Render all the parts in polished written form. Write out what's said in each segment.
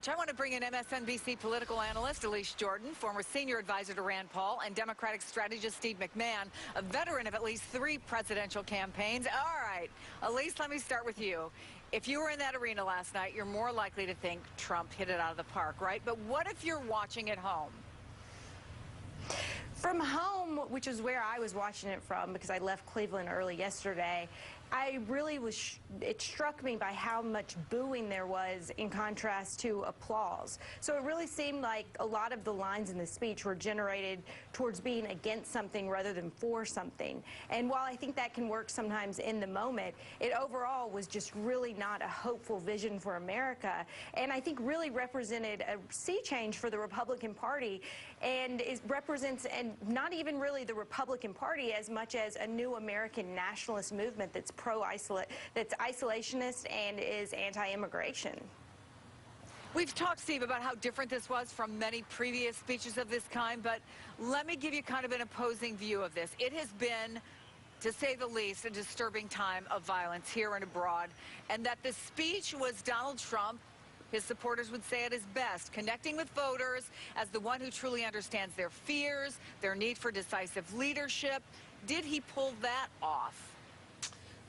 I want to bring in MSNBC political analyst Elise Jordan, former senior advisor to Rand Paul, and Democratic strategist Steve McMahon, a veteran of at least 3 presidential campaigns. All right, Elise, let me start with you. If you were in that arena last night, you're more likely to think Trump hit it out of the park, right? But what if you're watching at home? From home, which is where I was watching it from because I left Cleveland early yesterday, it struck me by how much booing there was in contrast to applause. So it really seemed like a lot of the lines in the speech were generated towards being against something rather than for something. And while I think that can work sometimes in the moment, it overall was just really not a hopeful vision for America. And I think really represented a sea change for the Republican Party, and it represents, and not even really the Republican Party as much as a new American nationalist movement that's that's isolationist and is anti-immigration. We've talked, Steve, about how different this was from many previous speeches of this kind, but let me give you kind of an opposing view of this. It has been, to say the least, a disturbing time of violence here and abroad, and that the speech was Donald Trump, his supporters would say at his best, connecting with voters as the one who truly understands their fears, their need for decisive leadership. Did he pull that off?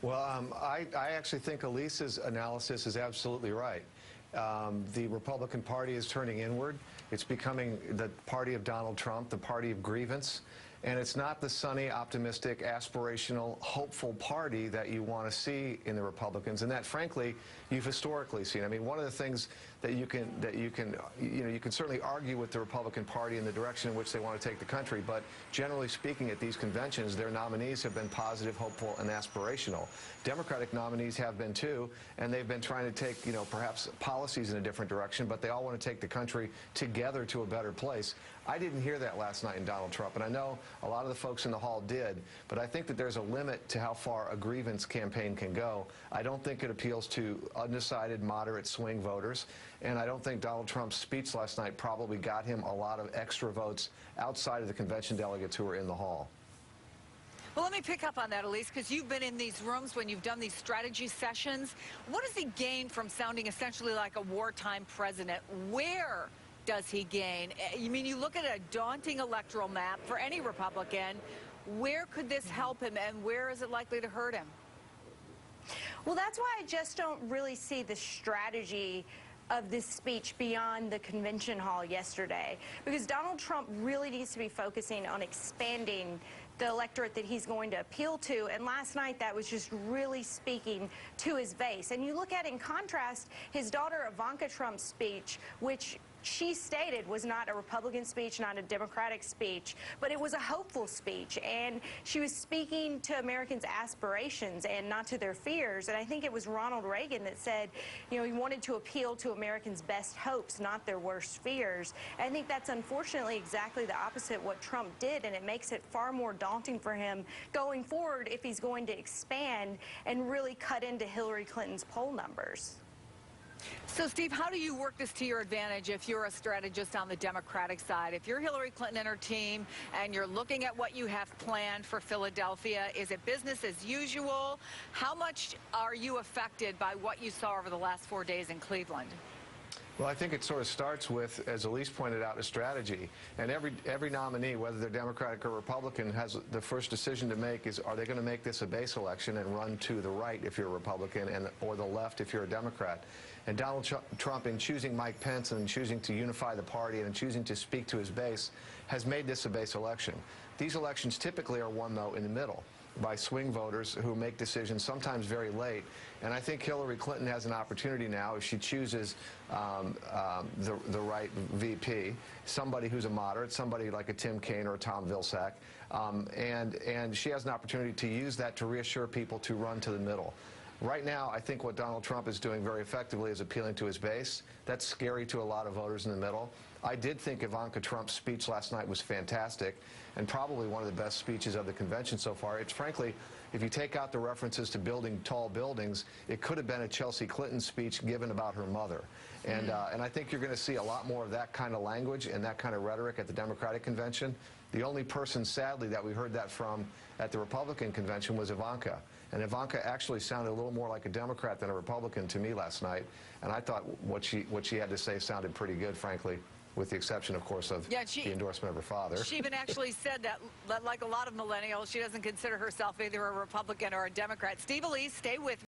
Well, I actually think Elise's analysis is absolutely right. The Republican Party is turning inward. It's becoming the party of Donald Trump, the party of grievance. And it's not the sunny, optimistic, aspirational, hopeful party that you want to see in the Republicans, and that, frankly, you've historically seen. I mean, one of the things that you can certainly argue with the Republican Party in the direction in which they want to take the country, but generally speaking, at these conventions, their nominees have been positive, hopeful, and aspirational. Democratic nominees have been too, and they've been trying to take, perhaps policies in a different direction, but they all want to take the country together to a better place. I didn't hear that last night in Donald Trump, and I know a lot of the folks in the hall did, but I think that there's a limit to how far a grievance campaign can go. I don't think it appeals to undecided, moderate swing voters, and I don't think Donald Trump's speech last night probably got him a lot of extra votes outside of the convention delegates who were in the hall. Well, let me pick up on that, Elise, because you've been in these rooms when you've done these strategy sessions. What does he gain from sounding essentially like a wartime president? Where does he gain? I mean, you look at a daunting electoral map for any Republican. Where could this help him, and where is it likely to hurt him? Well, that's why I just don't really see the strategy of this speech beyond the convention hall yesterday, because Donald Trump really needs to be focusing on expanding the electorate that he's going to appeal to, and last night that was just really speaking to his base. And you look at, in contrast, his daughter Ivanka Trump's speech, which she stated was not a Republican speech, not a Democratic speech, but it was a hopeful speech, and she was speaking to Americans' aspirations and not to their fears. And I think it was Ronald Reagan that said, he wanted to appeal to Americans' best hopes, not their worst fears. And I think that's unfortunately exactly the opposite of what Trump did, and it makes it far more daunting for him going forward if he's going to expand and really cut into Hillary Clinton's poll numbers. So, Steve, how do you work this to your advantage if you're a strategist on the Democratic side? If you're Hillary Clinton and her team and you're looking at what you have planned for Philadelphia, is it business as usual? How much are you affected by what you saw over the last 4 days in Cleveland? Well, I think it sort of starts with, as Elise pointed out, a strategy. And every nominee, whether they're Democratic or Republican, has the first decision to make is, are they going to make this a base election and run to the right if you're a Republican or the left if you're a Democrat? And Donald Trump, in choosing Mike Pence and choosing to unify the party and choosing to speak to his base, has made this a base election. These elections typically are won, though, in the middle by swing voters who make decisions sometimes very late. And I think Hillary Clinton has an opportunity now, if she chooses the right VP, somebody who's a moderate, somebody like a Tim Kaine or a Tom Vilsack, and she has an opportunity to use that to reassure people to run to the middle. Right now, I think what Donald Trump is doing very effectively is appealing to his base. That's scary to a lot of voters in the middle. I did think Ivanka Trump's speech last night was fantastic and probably one of the best speeches of the convention so far. It's frankly, if you take out the references to building tall buildings, it could have been a Chelsea Clinton speech given about her mother. And I think you're going to see a lot more of that kind of language and that kind of rhetoric at the Democratic convention. The only person, sadly, that we heard that from at the Republican convention was Ivanka. And Ivanka actually sounded a little more like a Democrat than a Republican to me last night. And I thought what she had to say sounded pretty good, frankly, with the exception, of course, of the endorsement of her father. She even actually said that, like a lot of millennials, she doesn't consider herself either a Republican or a Democrat. Steve, Elise, stay with me.